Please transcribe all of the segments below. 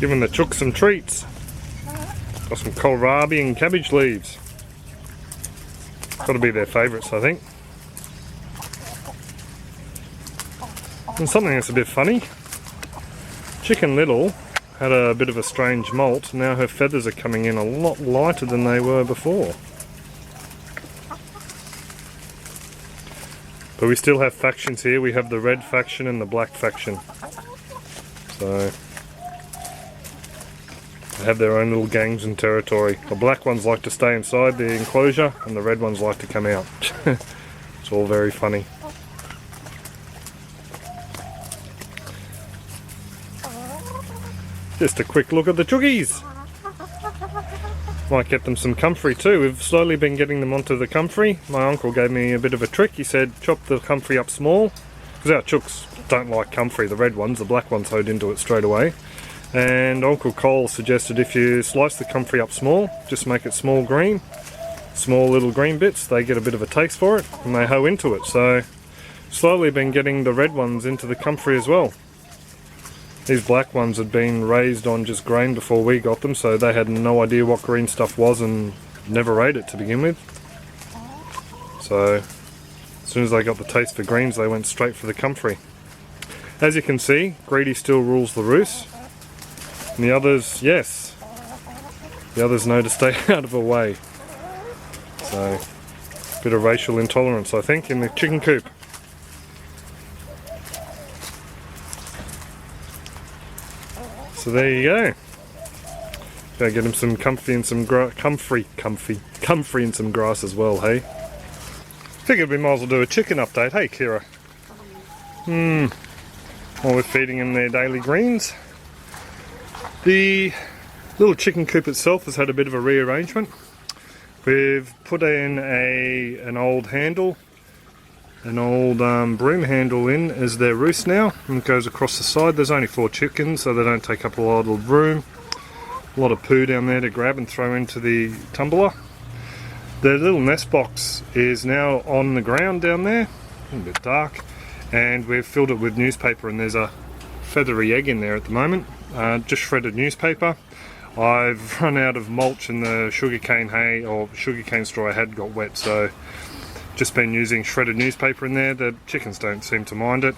Giving the chooks some treats. Got some kohlrabi and cabbage leaves. Got to be their favourites, I think. And something that's a bit funny. Chicken Little had a bit of a strange molt. Now her feathers are coming in a lot lighter than they were before. But we still have factions here. We have the red faction and the black faction. So they have their own little gangs and territory. The black ones like to stay inside the enclosure and the red ones like to come out. It's all very funny. Just a quick look at the chookies. Might get them some comfrey too. We've slowly been getting them onto the comfrey. My uncle gave me a bit of a trick. He said chop the comfrey up small, because our chooks don't like comfrey, the red ones. The black ones hoed into it straight away. And Uncle Cole suggested if you slice the comfrey up small, just make it small green, small little green bits, they get a bit of a taste for it and they hoe into it. So slowly been getting the red ones into the comfrey as well. These black ones had been raised on just grain before we got them, so they had no idea what green stuff was and never ate it to begin with. So as soon as they got the taste for greens, they went straight for the comfrey. As you can see, Greedy still rules the roost. And the others, yes, the others know to stay out of the way. So, a bit of racial intolerance, I think, in the chicken coop. So there you go. Gotta get him some comfy and some comfrey and some grass as well, hey? Figured we might as well do a chicken update, hey Kira? While we're feeding them their daily greens. The little chicken coop itself has had a bit of a rearrangement. We've put in an old handle, an old broom handle in as their roost now, and it goes across the side. There's only 4 chickens, so they don't take up a lot of room. A lot of poo down there to grab and throw into the tumbler. The little nest box is now on the ground down there, a little bit dark, and we've filled it with newspaper, and there's a feathery egg in there at the moment. Just shredded newspaper. I've run out of mulch and the sugarcane hay or sugarcane straw I had got wet, so just been using shredded newspaper in there. The chickens don't seem to mind it.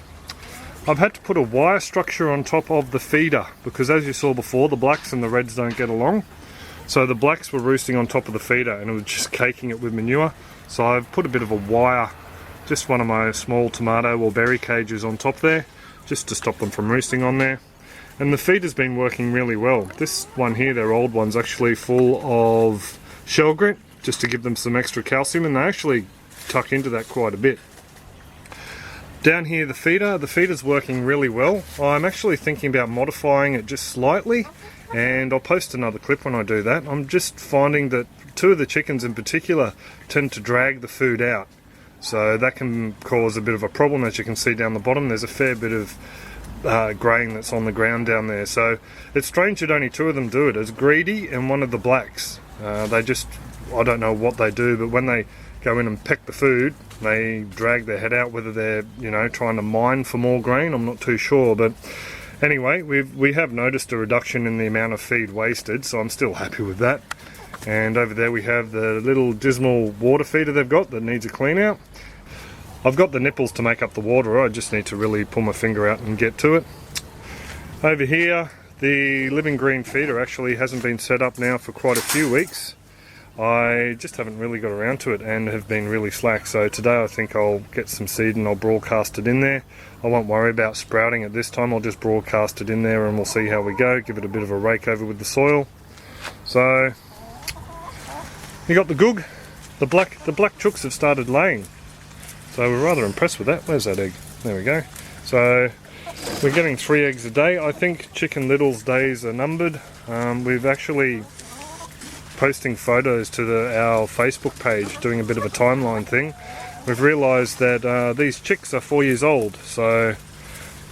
I've had to put a wire structure on top of the feeder because, as you saw before, the blacks and the reds don't get along. So the blacks were roosting on top of the feeder and it was just caking it with manure. So I've put a bit of a wire, just one of my small tomato or berry cages on top there, just to stop them from roosting on there. And the feeder's been working really well. This one here, their old one's actually full of shell grit, just to give them some extra calcium, and they actually tuck into that quite a bit. Down here, the feeder's working really well. I'm actually thinking about modifying it just slightly, and I'll post another clip when I do that. I'm just finding that 2 of the chickens in particular tend to drag the food out. So that can cause a bit of a problem. As you can see down the bottom, there's a fair bit of grain that's on the ground down there. So it's strange that only 2 of them do it. It's Greedy and one of the blacks. They just, I don't know what they do, but when they go in and peck the food, they drag their head out, whether they're, you know, trying to mine for more grain, I'm not too sure. But anyway, we have noticed a reduction in the amount of feed wasted, so I'm still happy with that. And over there we have the little dismal water feeder they've got that needs a clean out. I've got the nipples to make up the water, I just need to really pull my finger out and get to it. Over here, the living green feeder actually hasn't been set up now for quite a few weeks. I just haven't really got around to it and have been really slack, so today I think I'll get some seed and I'll broadcast it in there. I won't worry about sprouting it this time, I'll just broadcast it in there and we'll see how we go, give it a bit of a rake over with the soil. So, you got the goog. The black chooks have started laying. So we're rather impressed with that. Where's that egg? There we go. So we're getting 3 eggs a day. I think Chicken Little's days are numbered. We've actually posting photos to our Facebook page, doing a bit of a timeline thing. We've realised that these chicks are 4 years old, so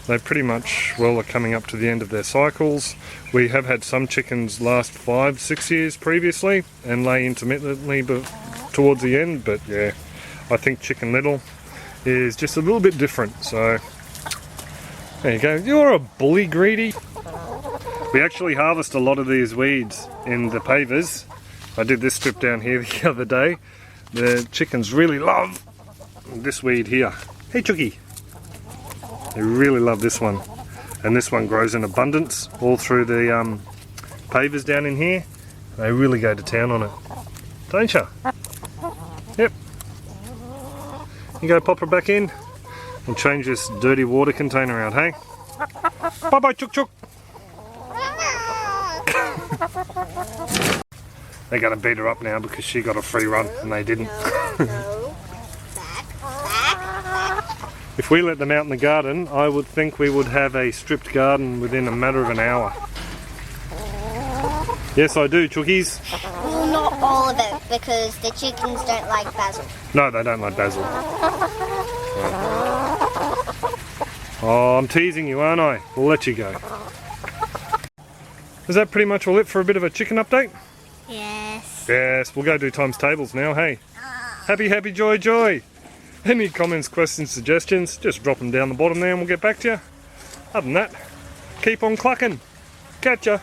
they pretty much, well, are coming up to the end of their cycles. We have had some chickens last 5-6 years previously and lay intermittently but towards the end, but yeah, I think Chicken Little is just a little bit different. So there you go. You're a bully, Greedy. We actually harvest a lot of these weeds in the pavers. I did this strip down here the other day. The chickens really love this weed here. Hey Chookie! They really love this one. And this one grows in abundance all through the pavers down in here. They really go to town on it. Don't you? Yep. You go pop her back in and change this dirty water container out, hey? Bye bye chook chook! They're going to beat her up now because she got a free run and they didn't. No. Back. If we let them out in the garden, I would think we would have a stripped garden within a matter of an hour. Yes, I do, Chookies. Well, not all of it, because the chickens don't like basil. No, they don't like basil. Oh, I'm teasing you, aren't I? We'll let you go. Is that pretty much all it for a bit of a chicken update? Yes. Yes, we'll go do times tables now, hey? Happy, happy, joy, joy! Any comments, questions, suggestions, just drop them down the bottom there and we'll get back to you. Other than that, keep on clucking. Catch ya!